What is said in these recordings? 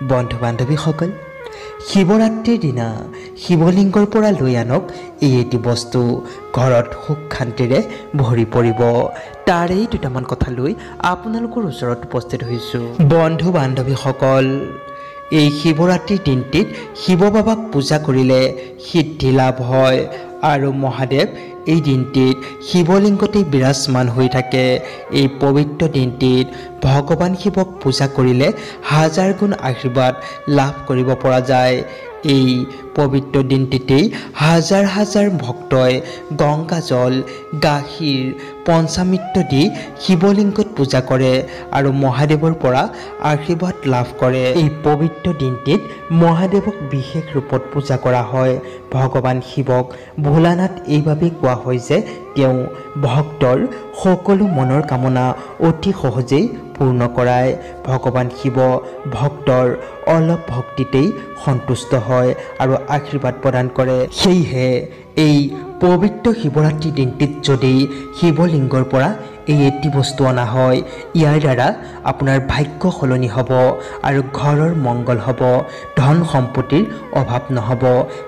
বন্ধু বান্ধৱীসকল, শিৱৰাত্ৰিৰ দিনা শিৱলিংগৰ পৰা লৈ আনক এই এটি বস্তু ঘৰত সুখ শান্তিৰে ভৰি পৰিব। তাৰেই দুটামান কথা লৈ আপোনালোকৰ ওচৰত উপস্থিত হৈছোঁ। বন্ধু বান্ধৱীসকল, এই শিৱৰাত্ৰিৰ দিনটিত শিৱ বাবাক পূজা কৰিলে সিদ্ধি লাভ হয় আৰু মহাদেৱ এই দিনটিত শিৱলিংগতেই বিৰাজমান হৈ থাকে। এই পবিত্ৰ দিনটিত ভগৱান শিৱক পূজা কৰিলে হাজাৰ গুণ আশীৰ্বাদ লাভ কৰিব পৰা যায়। এই পবিত্ৰ দিনটিতেই হাজাৰ হাজাৰ ভক্তই গংগাজল, গাখীৰ, পঞ্চামৃত দি শিৱলিংগত পূজা কৰে আৰু মহাদেৱৰ পৰা আশীৰ্বাদ লাভ কৰে। এই পবিত্ৰ দিনটিত মহাদেৱক বিশেষ ৰূপত পূজা কৰা হয়। ভগৱান শিৱক ভোলানাথ এইবাবেই কোৱা হয় যে তেওঁ ভক্তৰ সকলো মনৰ কামনা অতি সহজেই পূৰ্ণ কৰায়। ভগৱান শিৱ ভক্তৰ অলপ ভক্তিতেই সন্তুষ্ট হয় আৰু আশীৰ্বাদ প্ৰদান কৰে। সেয়েহে এই পবিত্ৰ শিৱৰাত্ৰি দিনটিত যদি শিৱলিংগৰ পৰা এই এটি বস্তু অনা হয়, ইয়াৰ দ্বাৰা আপোনাৰ ভাগ্য সলনি হ'ব আৰু ঘৰৰ মংগল হ'ব, ধন সম্পত্তিৰ অভাৱ নহ'ব।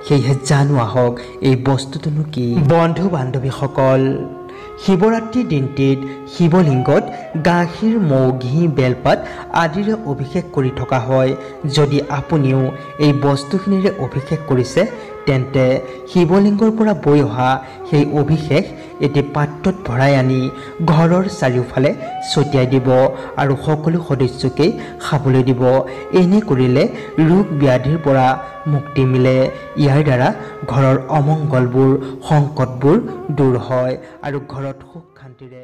সেয়েহে জানো আহক এই বস্তুটোনো কি। বন্ধু বান্ধৱীসকল, শিৱৰাত্ৰিৰ দিনটিত শিৱলিংগত গাখীৰ, মৌ, ঘি, বেলপাত আদিৰে অভিষেক কৰি থকা হয়। যদি আপুনিও এই বস্তুখিনিৰে অভিষেক কৰিছে, তেন্তে শিৱলিংগৰ পৰা বৈ অহা সেই অভিষেক এটি পাত্ৰত ভৰাই আনি ঘৰৰ চাৰিওফালে ছটিয়াই দিব আৰু সকলো সদস্যকেই খাবলৈ দিব। এনে কৰিলে ৰোগ ব্যাধিৰ পৰা মুক্তি মিলে। ইয়াৰ দ্বাৰা ঘৰৰ অমংগলবোৰ, সংকটবোৰ দূৰ হয় আৰু ঘৰত সুখ শান্তিৰে